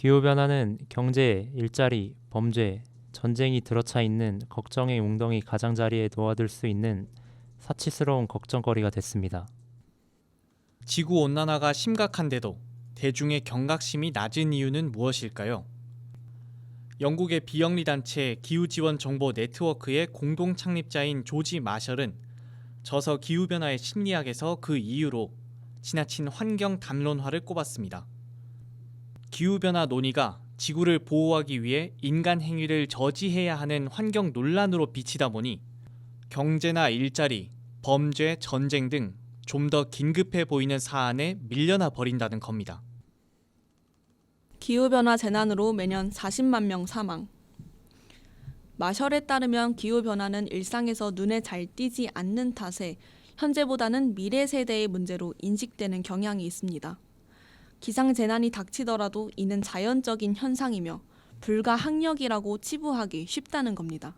기후변화는 경제, 일자리, 범죄, 전쟁이 들어차 있는 걱정의 웅덩이 가장자리에 놓아둘 수 있는 사치스러운 걱정거리가 됐습니다. 지구온난화가 심각한데도 대중의 경각심이 낮은 이유는 무엇일까요? 영국의 비영리 단체 기후지원 정보 네트워크의 공동 창립자인 조지 마셜은 저서 기후변화의 심리학에서 그 이유로 지나친 환경 담론화를 꼽았습니다. 기후변화 논의가 지구를 보호하기 위해 인간 행위를 저지해야 하는 환경 논란으로 비치다 보니 경제나 일자리, 범죄, 전쟁 등 좀 더 긴급해 보이는 사안에 밀려나 버린다는 겁니다. 기후변화 재난으로 매년 40만 명 사망. 마셜에 따르면 기후변화는 일상에서 눈에 잘 띄지 않는 탓에 현재보다는 미래 세대의 문제로 인식되는 경향이 있습니다. 기상재난이 닥치더라도 이는 자연적인 현상이며 불가항력이라고 치부하기 쉽다는 겁니다.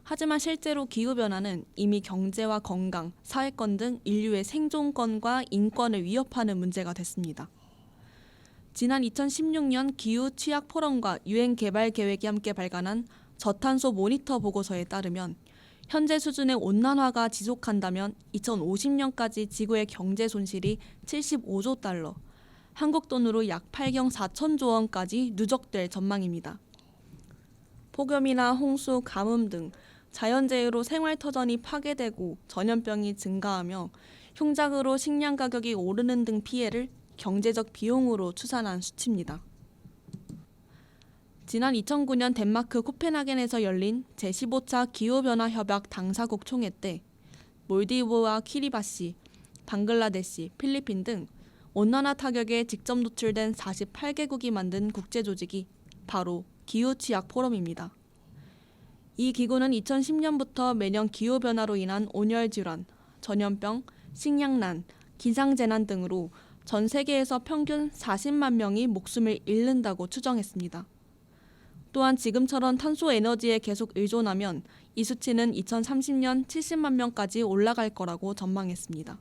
하지만 실제로 기후변화는 이미 경제와 건강, 사회권 등 인류의 생존권과 인권을 위협하는 문제가 됐습니다. 지난 2016년 기후 취약 포럼과 유엔 개발 계획이 함께 발간한 저탄소 모니터 보고서에 따르면 현재 수준의 온난화가 지속한다면 2050년까지 지구의 경제 손실이 75조 달러, 한국 돈으로 약 8경 4천조 원까지 누적될 전망입니다. 폭염이나 홍수, 가뭄 등 자연재해로 생활터전이 파괴되고 전염병이 증가하며 흉작으로 식량 가격이 오르는 등 피해를 경제적 비용으로 추산한 수치입니다. 지난 2009년 덴마크 코펜하겐에서 열린 제15차 기후변화 협약 당사국 총회 때 몰디브와 키리바시, 방글라데시, 필리핀 등 온난화 타격에 직접 노출된 48개국이 만든 국제조직이 바로 기후취약 포럼입니다. 이 기구는 2010년부터 매년 기후변화로 인한 온열질환, 전염병, 식량난, 기상재난 등으로 전 세계에서 평균 40만 명이 목숨을 잃는다고 추정했습니다. 또한 지금처럼 탄소 에너지에 계속 의존하면 이 수치는 2030년 70만 명까지 올라갈 거라고 전망했습니다.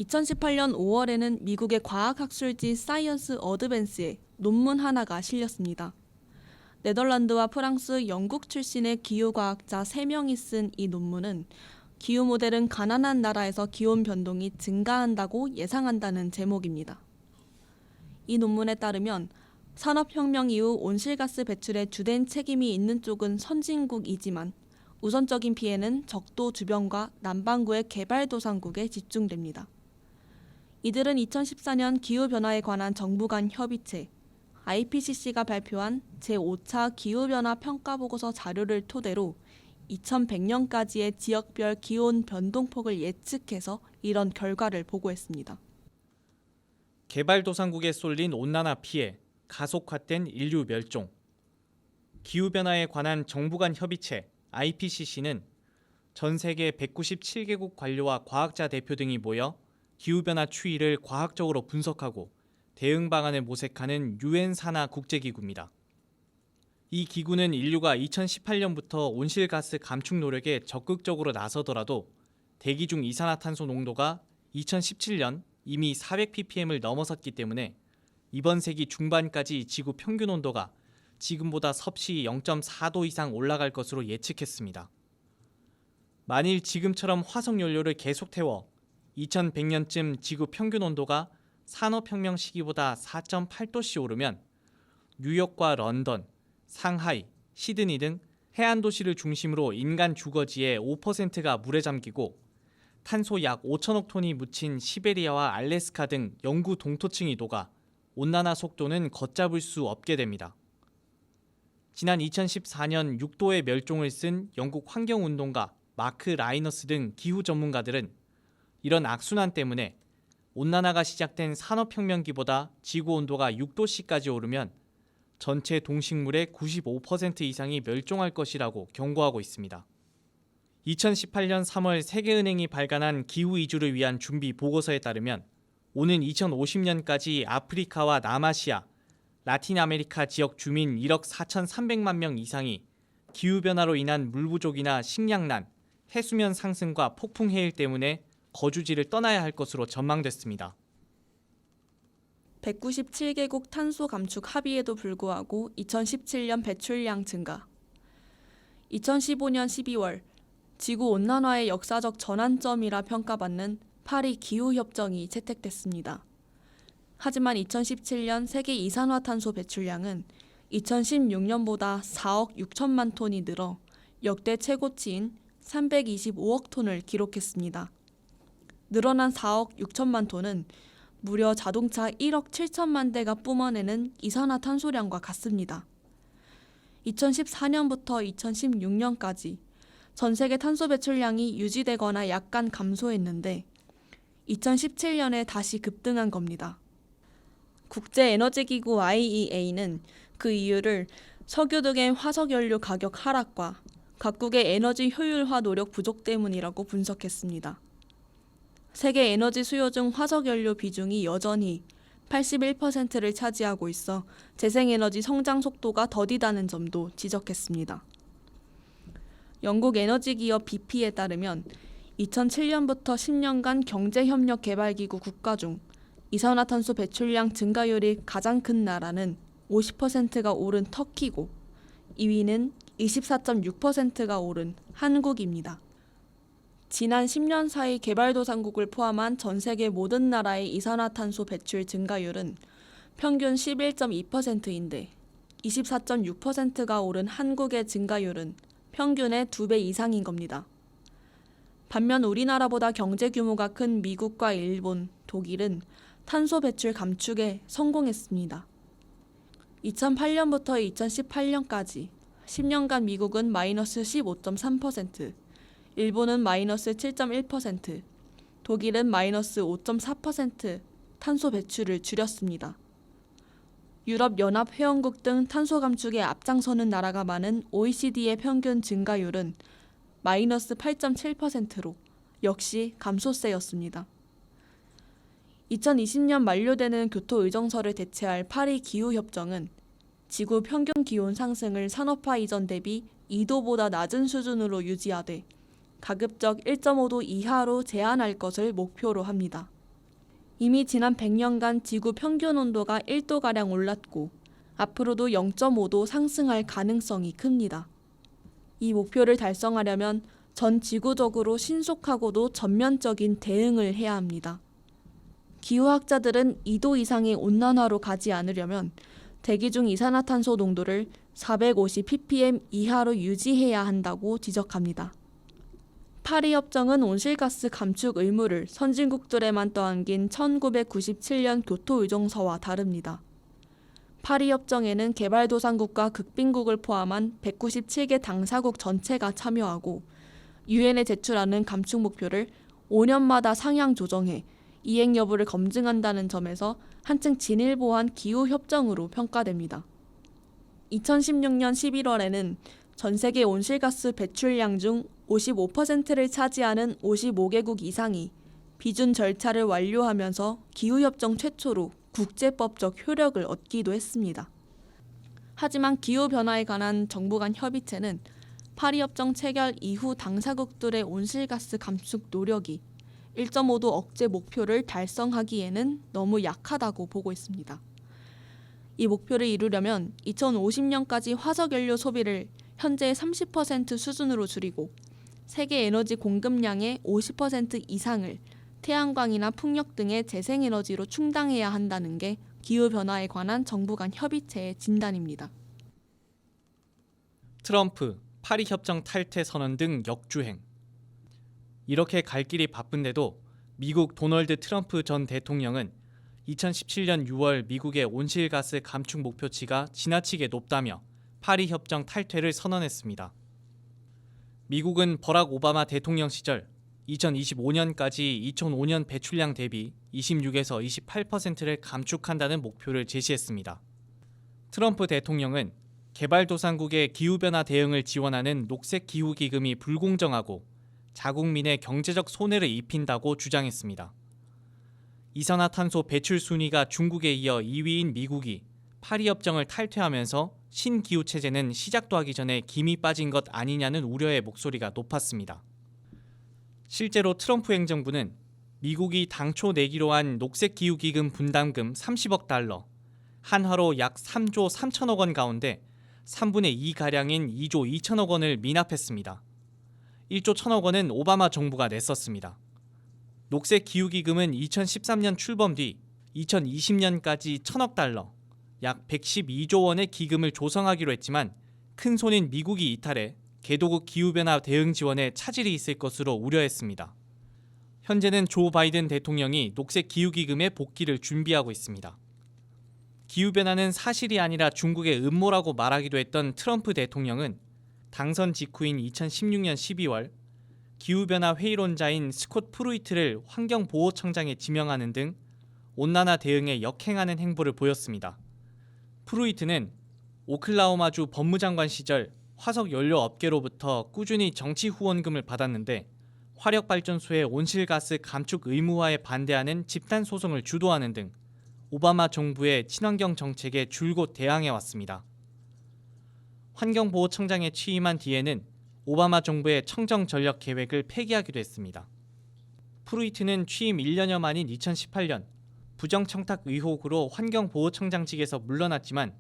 2018년 5월에는 미국의 과학학술지 사이언스 어드밴스에 논문 하나가 실렸습니다. 네덜란드와 프랑스, 영국 출신의 기후과학자 3명이 쓴 이 논문은 기후 모델은 가난한 나라에서 기온 변동이 증가한다고 예상한다는 제목입니다. 이 논문에 따르면 산업혁명 이후 온실가스 배출에 주된 책임이 있는 쪽은 선진국이지만 우선적인 피해는 적도 주변과 남반구의 개발도상국에 집중됩니다. 이들은 2014년 기후변화에 관한 정부 간 협의체 IPCC가 발표한 제5차 기후변화 평가보고서 자료를 토대로 2100년까지의 지역별 기온 변동폭을 예측해서 이런 결과를 보고했습니다. 개발도상국에 쏠린 온난화 피해, 가속화된 인류 멸종. 기후변화에 관한 정부 간 협의체 IPCC는 전 세계 197개국 관료와 과학자 대표 등이 모여 기후변화 추이를 과학적으로 분석하고 대응 방안을 모색하는 유엔 산하 국제기구입니다. 이 기구는 인류가 2018년부터 온실가스 감축 노력에 적극적으로 나서더라도 대기 중 이산화탄소 농도가 2017년 이미 400ppm을 넘어섰기 때문에 이번 세기 중반까지 지구 평균 온도가 지금보다 섭씨 0.4도 이상 올라갈 것으로 예측했습니다. 만일 지금처럼 화석연료를 계속 태워 2100년쯤 지구 평균 온도가 산업혁명 시기보다 4.8도씨 오르면 뉴욕과 런던, 상하이, 시드니 등 해안 도시를 중심으로 인간 주거지의 5%가 물에 잠기고 탄소 약 5천억 톤이 묻힌 시베리아와 알래스카 등 영구 동토층이 녹아 온난화 속도는 걷잡을 수 없게 됩니다. 지난 2014년 6도의 멸종을 쓴 영국 환경운동가 마크 라이너스 등 기후 전문가들은 이런 악순환 때문에 온난화가 시작된 산업혁명기보다 지구온도가 6도씨까지 오르면 전체 동식물의 95% 이상이 멸종할 것이라고 경고하고 있습니다. 2018년 3월 세계은행이 발간한 기후 이주를 위한 준비 보고서에 따르면 오는 2050년까지 아프리카와 남아시아, 라틴 아메리카 지역 주민 1억 4,300만 명 이상이 기후변화로 인한 물 부족이나 식량난, 해수면 상승과 폭풍 해일 때문에 거주지를 떠나야 할 것으로 전망됐습니다. 197개국 탄소 감축 합의에도 불구하고 2017년 배출량 증가. 2015년 12월 지구 온난화의 역사적 전환점이라 평가받는 파리 기후협정이 채택됐습니다. 하지만 2017년 세계 이산화탄소 배출량은 2016년보다 4억 6천만 톤이 늘어 역대 최고치인 325억 톤을 기록했습니다. 늘어난 4억 6천만 톤은 무려 자동차 1억 7천만 대가 뿜어내는 이산화탄소량과 같습니다. 2014년부터 2016년까지 전 세계 탄소 배출량이 유지되거나 약간 감소했는데 2017년에 다시 급등한 겁니다. 국제에너지기구 IEA는 그 이유를 석유 등의 화석연료 가격 하락과 각국의 에너지 효율화 노력 부족 때문이라고 분석했습니다. 세계 에너지 수요 중 화석연료 비중이 여전히 81%를 차지하고 있어 재생에너지 성장 속도가 더디다는 점도 지적했습니다. 영국 에너지 기업 BP에 따르면 2007년부터 10년간 경제협력개발기구 국가 중 이산화탄소 배출량 증가율이 가장 큰 나라는 50%가 오른 터키고 2위는 24.6%가 오른 한국입니다. 지난 10년 사이 개발도상국을 포함한 전 세계 모든 나라의 이산화탄소 배출 증가율은 평균 11.2%인데 24.6%가 오른 한국의 증가율은 평균의 2배 이상인 겁니다. 반면 우리나라보다 경제 규모가 큰 미국과 일본, 독일은 탄소 배출 감축에 성공했습니다. 2008년부터 2018년까지 10년간 미국은 마이너스 15.3%, 일본은 마이너스 7.1%, 독일은 마이너스 5.4% 탄소 배출을 줄였습니다. 유럽연합회원국 등 탄소 감축에 앞장서는 나라가 많은 OECD의 평균 증가율은 마이너스 8.7%로 역시 감소세였습니다. 2020년 만료되는 교토 의정서를 대체할 파리 기후협정은 지구 평균 기온 상승을 산업화 이전 대비 2도보다 낮은 수준으로 유지하되 가급적 1.5도 이하로 제한할 것을 목표로 합니다. 이미 지난 100년간 지구 평균 온도가 1도가량 올랐고 앞으로도 0.5도 상승할 가능성이 큽니다. 이 목표를 달성하려면 전 지구적으로 신속하고도 전면적인 대응을 해야 합니다. 기후학자들은 2도 이상의 온난화로 가지 않으려면 대기 중 이산화탄소 농도를 450 ppm 이하로 유지해야 한다고 지적합니다. 파리협정은 온실가스 감축 의무를 선진국들에만 떠안긴 1997년 교토의정서와 다릅니다. 파리협정에는 개발도상국과 극빈국을 포함한 197개 당사국 전체가 참여하고 유엔에 제출하는 감축 목표를 5년마다 상향 조정해 이행 여부를 검증한다는 점에서 한층 진일보한 기후협정으로 평가됩니다. 2016년 11월에는 전 세계 온실가스 배출량 중 55%를 차지하는 55개국 이상이 비준 절차를 완료하면서 기후협정 최초로 국제법적 효력을 얻기도 했습니다. 하지만 기후변화에 관한 정부 간 협의체는 파리협정 체결 이후 당사국들의 온실가스 감축 노력이 1.5도 억제 목표를 달성하기에는 너무 약하다고 보고 있습니다. 이 목표를 이루려면 2050년까지 화석연료 소비를 현재의 30% 수준으로 줄이고 세계 에너지 공급량의 50% 이상을 태양광이나 풍력 등의 재생에너지로 충당해야 한다는 게 기후변화에 관한 정부 간 협의체의 진단입니다. 트럼프, 파리협정 탈퇴 선언 등 역주행. 이렇게 갈 길이 바쁜데도 미국 도널드 트럼프 전 대통령은 2017년 6월 미국의 온실가스 감축 목표치가 지나치게 높다며 파리협정 탈퇴를 선언했습니다. 미국은 버락 오바마 대통령 시절 2025년까지 2005년 배출량 대비 26에서 28%를 감축한다는 목표를 제시했습니다. 트럼프 대통령은 개발도상국의 기후변화 대응을 지원하는 녹색기후기금이 불공정하고 자국민의 경제적 손해를 입힌다고 주장했습니다. 이산화탄소 배출 순위가 중국에 이어 2위인 미국이 파리협정을 탈퇴하면서 신기후체제는 시작도 하기 전에 김이 빠진 것 아니냐는 우려의 목소리가 높았습니다. 실제로 트럼프 행정부는 미국이 당초 내기로 한 녹색기후기금 분담금 30억 달러, 한화로 약 3조 3천억 원 가운데 3분의 2가량인 2조 2천억 원을 미납했습니다. 1조 1천억 원은 오바마 정부가 냈었습니다. 녹색기후기금은 2013년 출범 뒤 2020년까지 1천억 달러, 약 112조 원의 기금을 조성하기로 했지만 큰 손인 미국이 이탈해 개도국 기후변화 대응 지원에 차질이 있을 것으로 우려했습니다. 현재는 조 바이든 대통령이 녹색기후기금의 복귀를 준비하고 있습니다. 기후변화는 사실이 아니라 중국의 음모라고 말하기도 했던 트럼프 대통령은 당선 직후인 2016년 12월 기후변화 회의론자인 스콧 프루이트를 환경보호청장에 지명하는 등 온난화 대응에 역행하는 행보를 보였습니다. 프루이트는 오클라호마주 법무장관 시절 화석연료 업계로부터 꾸준히 정치 후원금을 받았는데 화력발전소의 온실가스 감축 의무화에 반대하는 집단 소송을 주도하는 등 오바마 정부의 친환경 정책에 줄곧 대항해왔습니다. 환경보호청장에 취임한 뒤에는 오바마 정부의 청정 전력 계획을 폐기하기도 했습니다. 프루이트는 취임 1년여 만인 2018년 부정청탁 의혹으로 환경보호청장직에서 물러났지만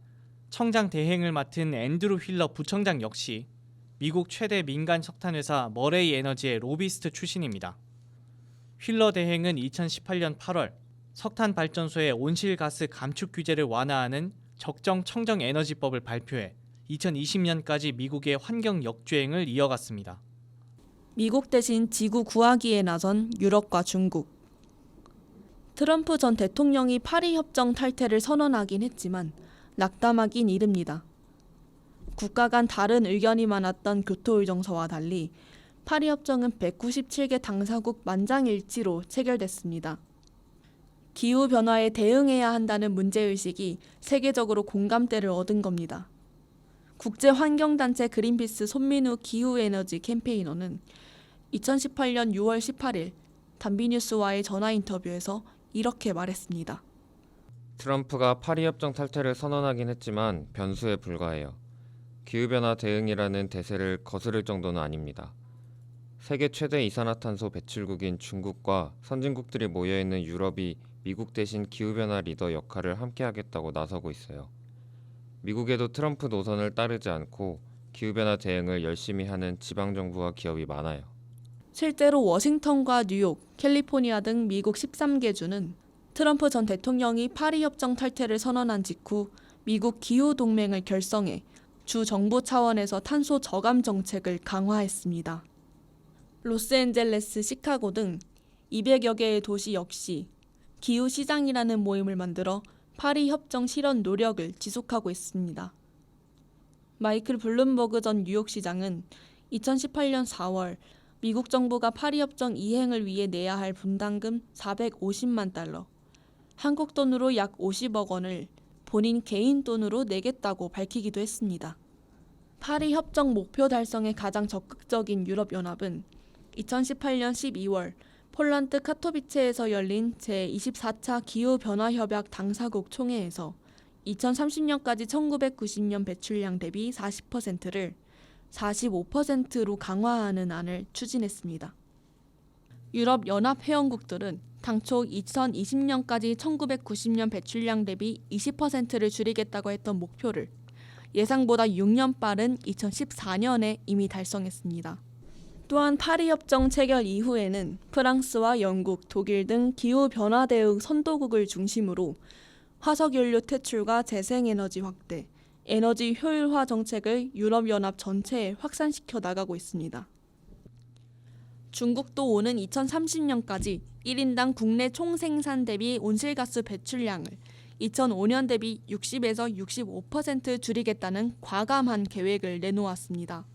청장 대행을 맡은 앤드루 휠러 부청장 역시 미국 최대 민간 석탄회사 머레이 에너지의 로비스트 출신입니다. 휠러 대행은 2018년 8월 석탄 발전소의 온실가스 감축 규제를 완화하는 적정 청정 에너지법을 발표해 2020년까지 미국의 환경 역주행을 이어갔습니다. 미국 대신 지구 구하기에 나선 유럽과 중국. 트럼프 전 대통령이 파리 협정 탈퇴를 선언하긴 했지만 낙담하긴 이릅니다. 국가 간 다른 의견이 많았던 교토의정서와 달리 파리 협정은 197개 당사국 만장일치로 체결됐습니다. 기후변화에 대응해야 한다는 문제의식이 세계적으로 공감대를 얻은 겁니다. 국제환경단체 그린피스 손민우 기후에너지 캠페이너는 2018년 6월 18일 단비뉴스와의 전화 인터뷰에서 이렇게 말했습니다. 트럼프가 파리 협정 탈퇴를 선언하긴 했지만 변수에 불과해요. 기후변화 대응이라는 대세를 거스를 정도는 아닙니다. 세계 최대 이산화탄소 배출국인 중국과 선진국들이 모여있는 유럽이 미국 대신 기후변화 리더 역할을 함께하겠다고 나서고 있어요. 미국에도 트럼프 노선을 따르지 않고 기후변화 대응을 열심히 하는 지방정부와 기업이 많아요. 실제로 워싱턴과 뉴욕, 캘리포니아 등 미국 13개 주는 트럼프 전 대통령이 파리 협정 탈퇴를 선언한 직후 미국 기후동맹을 결성해 주 정부 차원에서 탄소 저감 정책을 강화했습니다. 로스앤젤레스, 시카고 등 200여 개의 도시 역시 기후시장이라는 모임을 만들어 파리 협정 실현 노력을 지속하고 있습니다. 마이클 블룸버그 전 뉴욕시장은 2018년 4월 미국 정부가 파리 협정 이행을 위해 내야 할 분담금 450만 달러, 한국 돈으로 약 50억 원을 본인 개인 돈으로 내겠다고 밝히기도 했습니다. 파리 협정 목표 달성에 가장 적극적인 유럽연합은 2018년 12월 폴란드 카토비체에서 열린 제24차 기후변화협약 당사국 총회에서 2030년까지 1990년 배출량 대비 40%를 45%로 강화하는 안을 추진했습니다. 유럽 연합 회원국들은 당초 2020년까지 1990년 배출량 대비 20%를 줄이겠다고 했던 목표를 예상보다 6년 빠른 2014년에 이미 달성했습니다. 또한 파리 협정 체결 이후에는 프랑스와 영국, 독일 등 기후변화 대응 선도국을 중심으로 화석연료 퇴출과 재생에너지 확대, 에너지 효율화 정책을 유럽연합 전체에 확산시켜 나가고 있습니다. 중국도 오는 2030년까지 1인당 국내 총생산 대비 온실가스 배출량을 2005년 대비 60에서 65% 줄이겠다는 과감한 계획을 내놓았습니다.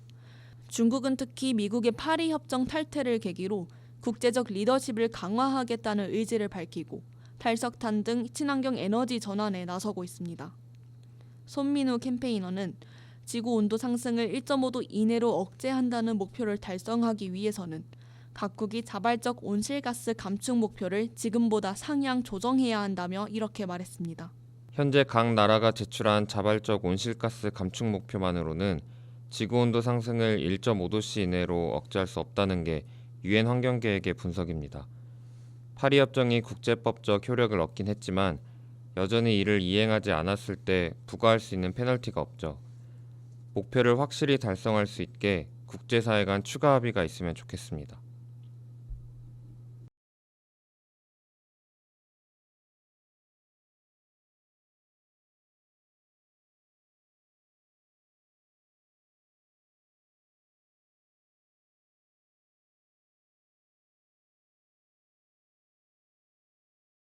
중국은 특히 미국의 파리 협정 탈퇴를 계기로 국제적 리더십을 강화하겠다는 의지를 밝히고 탈석탄 등 친환경 에너지 전환에 나서고 있습니다. 손민우 캠페이너는 지구 온도 상승을 1.5도 이내로 억제한다는 목표를 달성하기 위해서는 각국이 자발적 온실가스 감축 목표를 지금보다 상향 조정해야 한다며 이렇게 말했습니다. 현재 각 나라가 제출한 자발적 온실가스 감축 목표만으로는 지구온도 상승을 1.5도씨 이내로 억제할 수 없다는 게 유엔 환경계획의 분석입니다. 파리 협정이 국제법적 효력을 얻긴 했지만 여전히 이를 이행하지 않았을 때 부과할 수 있는 페널티가 없죠. 목표를 확실히 달성할 수 있게 국제사회 간 추가 합의가 있으면 좋겠습니다.